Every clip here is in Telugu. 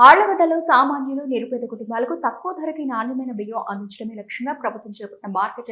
ఆళ్లగడ్డలో సామాన్యులు, నిరుపేద కుటుంబాలకు తక్కువ ధరకి నాణ్యమైన బియ్యం అందించడమే లక్ష్యంగా ప్రభుత్వం చేపట్టిన మార్కెట్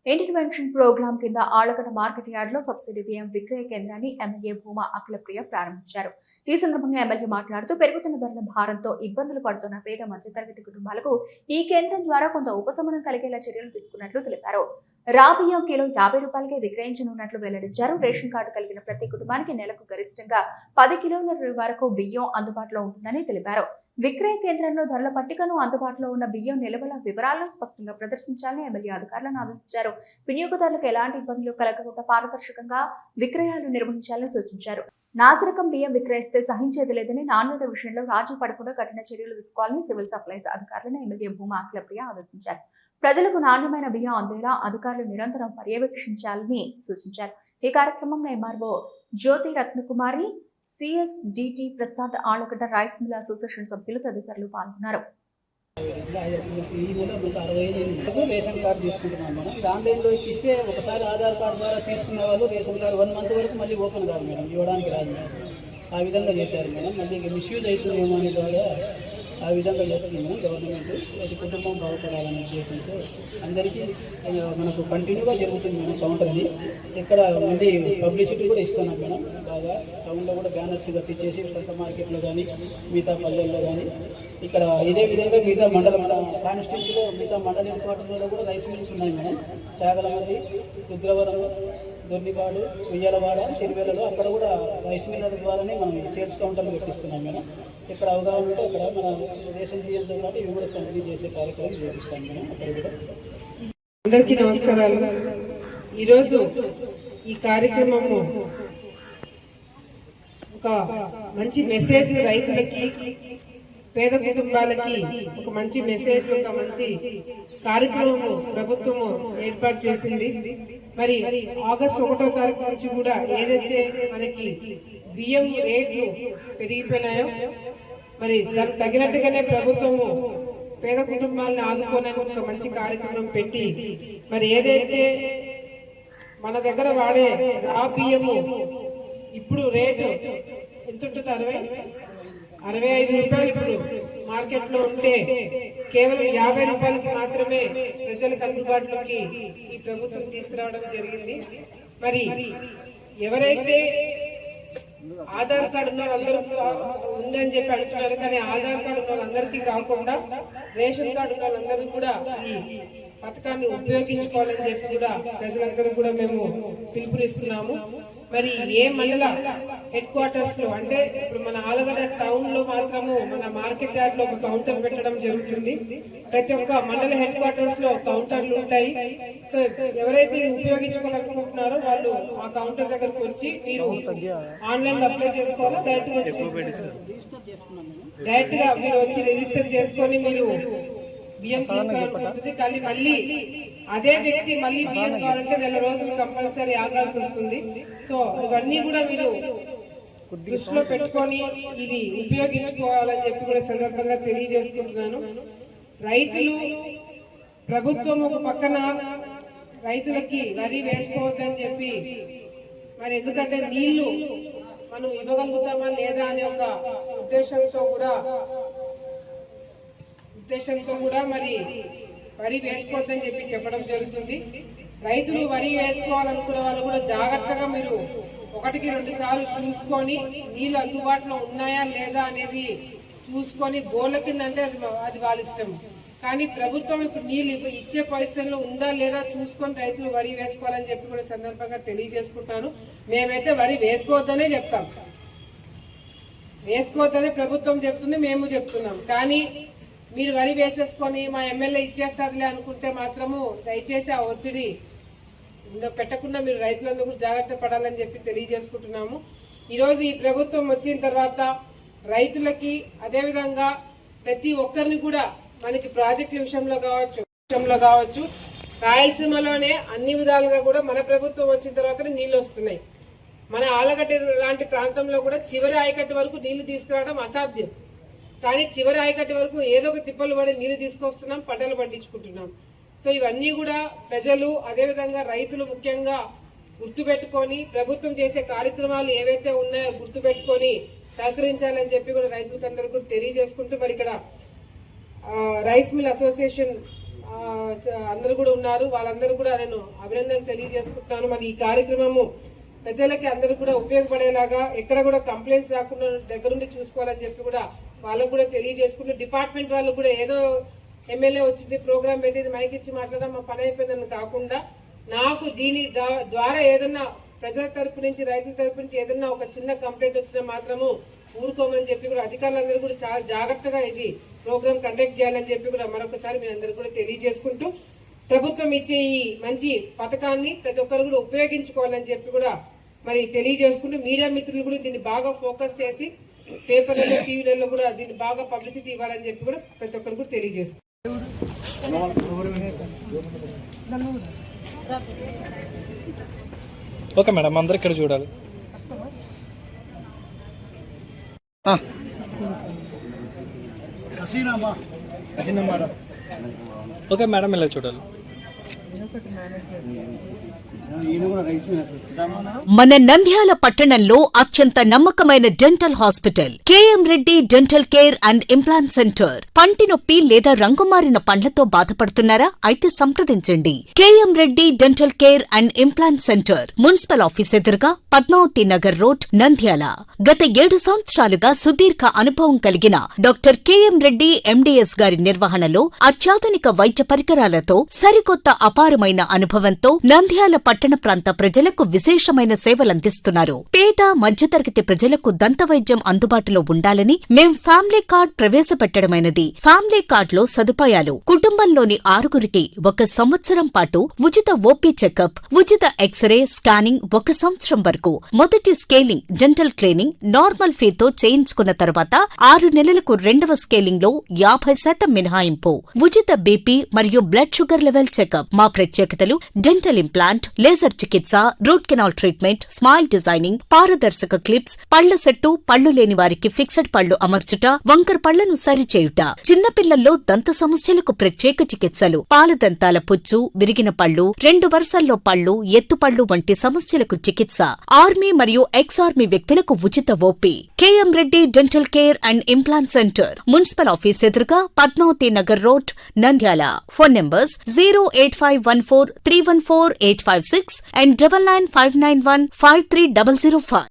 ఇంటర్వెన్షన్ ప్రోగ్రాం కింద ఆళ్లగడ్డ మార్కెట్ యార్డులో సబ్సిడీ బియ్యం విక్రయ కేంద్రాన్ని ఎమ్మెల్యే భూమా అఖిలప్రియ ప్రారంభించారు. ఈ సందర్భంగా ఎమ్మెల్యే మాట్లాడుతూ పెరుగుతున్న ధరల భారంతో ఇబ్బందులు పడుతున్న పేద మధ్యతరగతి కుటుంబాలకు ఈ కేంద్రం ద్వారా కొంత ఉపశమనం కలిగేలా చర్యలు తీసుకున్నట్లు తెలిపారు. రా బియ్యం కిలో 50 రూపాయలకే విక్రయించనున్నట్లు వెల్లడించారు. రేషన్ కార్డు కలిగిన ప్రతి కుటుంబానికి నెలకు గరిష్టంగా 10 కిలోల వరకు బియ్యం అందుబాటులో ఉంటుందని తెలిపారు. విక్రయ కేంద్రంలో ధరల పట్టికను, అందుబాటులో ఉన్న బియ్యం నిల్వల వివరాలను స్పష్టంగా ప్రదర్శించాలని ఎమ్మెల్యే అధికారులను ఆదేశించారు. వినియోగదారులకు ఎలాంటి ఇబ్బందులు కలగకుండా పారదర్శకంగా విక్రయాలు నిర్వహించాలని సూచించారు. నాసిరకం బియ్యం విక్రయిస్తే సహించేది లేదని, నాణ్యత విషయంలో రాజీ పడకుండా కఠిన చర్యలు తీసుకోవాలని సివిల్ సప్లైస్ అధికారులను ఎమ్మెల్యే భూమా అఖిలప్రియ ఆదేశించారు. ప్రజలకు నాణ్యమైన బియ్యం అందేలా అధికారులు నిరంతరం పర్యవేక్షించాలని సూచించారు. ఈ కార్యక్రమంలో MRO Jyothi Ratnakumari, CSDT Prasad, Allagadda rice mill association సభ్యులు తదితరులు పాల్గొన్నారు. రేషన్ కార్డు తీసుకుంటున్నాం మనం. ఆన్లైన్లో ఇస్తే ఒకసారి ఆధార్ కార్డు ద్వారా తీసుకున్న వాళ్ళు రేషన్ కార్డు 1 మంత్ వరకు మళ్ళీ ఓపెన్ కాదు మేడం, ఇవ్వడానికి రాదు మేడం. ఆ విధంగా చేశారు మేడం. మళ్ళీ మిస్యూజ్ అవుతుందేమో అనే ద్వారా ఆ విధంగా చేస్తుంది మేడం గవర్నమెంట్. అది కుటుంబం బాగుపడాలనే ఉద్దేశంతో అందరికీ మనకు కంటిన్యూగా జరుగుతుంది మేడం కౌంటర్ది. ఇక్కడ మళ్ళీ పబ్లిసిటీ కూడా ఇస్తున్నాం మేడం. బాగా టౌన్లో కూడా బ్యానర్స్ కట్టించేసి సొంత మార్కెట్లో కానీ మిగతా పల్లెల్లో కానీ ఇక్కడ ఇదే విధంగా మిగతా మండల కాన్స్టిట్యూన్సీలో మిగతా మండల హెడ్క్వార్టర్లో కూడా రైస్ మిల్స్ ఉన్నాయి మేడం. చాగలమర్రి, రుద్రవరం, దొర్నిపాడు, ఉయ్యాలవాడ, సిరివేలలో అక్కడ కూడా రైస్ మిల్లర్ ద్వారానే మనం సేల్స్ కౌంటర్లు పెట్టిస్తున్నాం మేడం. ఇక్కడ అవగాహన ఉంటే అక్కడ మన రేషన్ బియ్యంతో పాటు ఇవి కూడా కంటిన్యూ చేసే కార్యక్రమం చేపిస్తాం మేడం. అక్కడ కూడా అందరికీ నమస్కారాలు. ఈరోజు ఈ కార్యక్రమము ఒక మంచి మెసేజ్ రైతులకి, పేద కుటుంబాలకి ఒక మంచి మెసేజ్, ఒక మంచి కార్యక్రమము ప్రభుత్వము ఏర్పాటు చేసింది. మరి ఆగస్టు 1వ తారీఖు నుంచి కూడా ఏదైతే మనకి బియ్యం రేట్లు పెరిగిపోయినాయో మరి దానికి తగినట్టుగానే ప్రభుత్వము పేద కుటుంబాలను ఆదుకోవడానికి ఒక మంచి కార్యక్రమం పెట్టి మరి ఏదైతే మన దగ్గర వాడే రా బియ్యము ఇప్పుడు రేటు ఎంత ఉంటుంది? 65 రూపాయలు ఇప్పుడు మార్కెట్ లో ఉంటే కేవలం 50 రూపాయలకు మాత్రమే ప్రజలకు అందుబాటులోకి ఈ ప్రభుత్వం తీసుకురావడం జరిగింది. మరి ఎవరైతే ఆధార్ కార్డు ఉన్న వాళ్ళందరూ ఉందని చెప్పి అంటున్నారు, కానీ ఆధార్ కార్డు ఉన్న వాళ్ళందరికీ కాకుండా రేషన్ కార్డు ఉన్న వాళ్ళందరూ కూడా ఈ పథకాన్ని ఉపయోగించుకోవాలని చెప్పి కూడా ప్రజలందరూ కూడా మేము పిలుపునిస్తున్నాము. మరి ఏ మండల హెడ్ క్వార్టర్స్ లో అంటే ఇప్పుడు మన ఆలగడ్డ టౌన్ లో మాత్రము మన మార్కెట్ యార్డ్ లో ఒక కౌంటర్ పెట్టడం జరుగుతుంది. ప్రతి ఒక్క మండల హెడ్ క్వార్టర్స్ లో కౌంటర్లు ఉంటాయి. సో ఎవరైతే ఉపయోగించుకోవాలనుకుంటున్నారో వాళ్ళు ఆ కౌంటర్ దగ్గరకు వచ్చి మీరు ఆన్లైన్ లో అప్లై చేసుకోవాలా, డైరెక్ట్ గా మీరు వచ్చి రిజిస్టర్ చేసుకొని మీరు బియ్యం తీసుకోవాలనుకుంటుంది. కానీ మళ్ళీ అదే వ్యక్తి మళ్ళీ బియ్యం కావాలంటే 1 రోజులు కంపల్సరీ ఆగాల్సి వస్తుంది. సో ఇవన్నీ కూడా మీరు దృష్టిలో పెట్టుకొని ఇది ఉపయోగించుకోవాలని చెప్పి కూడా సందర్భంగా తెలియజేసుకుంటున్నాను. రైతులు, ప్రభుత్వం ఒక పక్కన రైతులకి వరి వేసుకోవద్దని చెప్పి మరి ఎందుకంటే నీళ్లు మనం ఇవ్వగలుగుతామా లేదా అనే ఒక ఉద్దేశంతో కూడా మరి వరి వేసుకోవద్దని చెప్పి చెప్పడం జరుగుతుంది. రైతులు వరి వేసుకోవాలనుకున్న వాళ్ళు కూడా జాగ్రత్తగా మీరు 1-2 సార్లు చూసుకొని నీళ్లు అందుబాటులో ఉన్నాయా లేదా అనేది చూసుకొని బోర్ల కింద అంటే అది వాళ్ళ ఇష్టం. కానీ ప్రభుత్వం ఇప్పుడు నీళ్ళు ఇచ్చే పరిస్థితుల్లో ఉందా లేదా చూసుకొని రైతులు వరి వేసుకోవాలని చెప్పి కూడా సందర్భంగా తెలియజేసుకుంటాను. మేమైతే వరి వేసుకోవద్దనే చెప్తాం, వేసుకోవద్దనే ప్రభుత్వం చెప్తుంది, మేము చెప్తున్నాం. కానీ మీరు వరి వేసేసుకొని మా ఎమ్మెల్యే ఇచ్చేస్తారులే అనుకుంటే మాత్రము దయచేసి ఆ ఒత్తిడి పెట్టకుండా మీరు రైతులందరూ జాగ్రత్త పడాలని చెప్పి తెలియజేసుకుంటున్నాము. ఈరోజు ఈ ప్రభుత్వం వచ్చిన తర్వాత రైతులకి అదేవిధంగా ప్రతి ఒక్కరిని కూడా మనకి ప్రాజెక్టుల విషయంలో కావచ్చు రాయలసీమలోనే అన్ని విధాలుగా కూడా మన ప్రభుత్వం వచ్చిన తర్వాతనే నీళ్లు వస్తున్నాయి. మన ఆలగడ్డ లాంటి ప్రాంతంలో కూడా చివరి ఆయకట్టు వరకు నీళ్లు తీసుకురావడం అసాధ్యం. కానీ చివరి ఆయకట్టు వరకు ఏదో ఒక తిప్పలు పడి నీళ్లు తీసుకొస్తున్నాం, పంటలు పండించుకుంటున్నాం. సో ఇవన్నీ కూడా ప్రజలు అదేవిధంగా రైతులు ముఖ్యంగా గుర్తుపెట్టుకొని ప్రభుత్వం చేసే కార్యక్రమాలు ఏవైతే ఉన్నాయో గుర్తుపెట్టుకొని సహకరించాలని చెప్పి కూడా రైతులకు అందరూ కూడా తెలియజేసుకుంటూ మరి ఇక్కడ రైస్ మిల్ అసోసియేషన్ అందరూ కూడా ఉన్నారు. వాళ్ళందరూ కూడా నేను అభినందనలు తెలియజేసుకుంటున్నాను. మరి ఈ కార్యక్రమము ప్రజలకి అందరూ కూడా ఉపయోగపడేలాగా ఎక్కడ కూడా కంప్లైంట్స్ రాకుండా దగ్గరుండి చూసుకోవాలని చెప్పి కూడా వాళ్ళకు కూడా తెలియజేసుకుంటూ డిపార్ట్మెంట్ వాళ్ళు కూడా ఏదో ఎమ్మెల్యే వచ్చింది ప్రోగ్రామ్ పెట్టింది మైక్ ఇచ్చి మాట్లాడడం మా పని అయిపోయిందని కాకుండా నాకు దీని ద్వారా ఏదన్నా ప్రజల తరపు నుంచి రైతుల తరపు నుంచి ఏదన్నా ఒక చిన్న కంప్లైంట్ వచ్చినా మాత్రము ఊరుకోమని చెప్పి కూడా అధికారులందరూ కూడా చాలా జాగ్రత్తగా ఇది ప్రోగ్రామ్ కండక్ట్ చేయాలని చెప్పి కూడా మరొకసారి మీ అందరూ కూడా తెలియజేసుకుంటూ ప్రభుత్వం ఇచ్చే ఈ మంచి పథకాన్ని ప్రతి ఒక్కరు కూడా ఉపయోగించుకోవాలని చెప్పి కూడా మరి తెలియజేసుకుంటూ మీడియా మిత్రులు కూడా దీన్ని బాగా ఫోకస్ చేసి పేపర్లలో టీవీలలో కూడా దీన్ని బాగా పబ్లిసిటీ ఇవ్వాలని చెప్పి కూడా ప్రతి ఒక్కరు కూడా తెలియజేసుకుంటారు. ఓకే మేడం, అందరు ఇక్కడ చూడాలి. ఓకే మేడం, ఇలా చూడాలి. మన నంద్యాల పట్టణంలో అత్యంత నమ్మకమైన dental hospital KM Reddy dental care and implant center. పంటి నొప్పి లేదా రంగుమారిన పండ్లతో బాధపడుతున్నారా? అయితే సంప్రదించండి. KM Reddy dental care and implant centre, municipal office ఎదురుగా, పద్మావతి నగర్ రోడ్, నంద్యాల. గత 7 సంవత్సరాలుగా సుదీర్ఘ అనుభవం కలిగిన డాక్టర్ కేఎం రెడ్డి ఎండీఎస్ గారి నిర్వహణలో అత్యాధునిక వైద్య పరికరాలతో సరికొత్త అపారమైన అనుభవంతో నంద్యాల పట్టణ ప్రాంత ప్రజలకు విశేషమైన సేవలందిస్తున్నారు. పేద మధ్యతరగతి ప్రజలకు దంతవైద్యం అందుబాటులో ఉండాలని మేం ఫ్యామిలీ కార్డ్ ప్రవేశపెట్టడమైనది. ఫ్యామిలీ కార్డులో సదుపాయాలు: కుటుంబంలోని 6గురికి 1 సంవత్సరం పాటు ఉచిత ఓపీ చెకప్, ఉచిత ఎక్స్రే స్కానింగ్ 1 సంవత్సరం వరకు, మొదటి స్కేలింగ్ డెంటల్ క్లీనింగ్ నార్మల్ ఫీతో చేయించుకున్న తర్వాత 6 నెలలకు 2వ స్కేలింగ్ లో 50% మినహాయింపు, ఉచిత బీపీ మరియు బ్లడ్ షుగర్ లెవెల్ చెకప్. మా ప్రత్యేకతలు: డెంటల్ ఇంప్లాంట్, లేజర్ చికిత్స, root canal treatment, smile designing, పారదర్శక క్లిప్స్, పళ్ల సెట్టు, పళ్లు లేని వారికి ఫిక్సెడ్ పళ్లు అమర్చుట, వంకర పళ్లను సరిచేయుట, చిన్నపిల్లల్లో దంత సమస్యలకు ప్రత్యేక చికిత్సలు, పాలదంతాల పుచ్చు, విరిగిన పళ్లు, 2 వరుసల్లో పళ్లు, ఎత్తుపళ్లు వంటి సమస్యలకు చికిత్స, ఆర్మీ మరియు ఎక్స్ ఆర్మీ వ్యక్తులకు ఉచిత OP. KM Reddy dental care and implant centre, municipal office ఎదురుగా, Padmavati Nagar road, Nandyal. Phone numbers 08514314856 and 9959153005.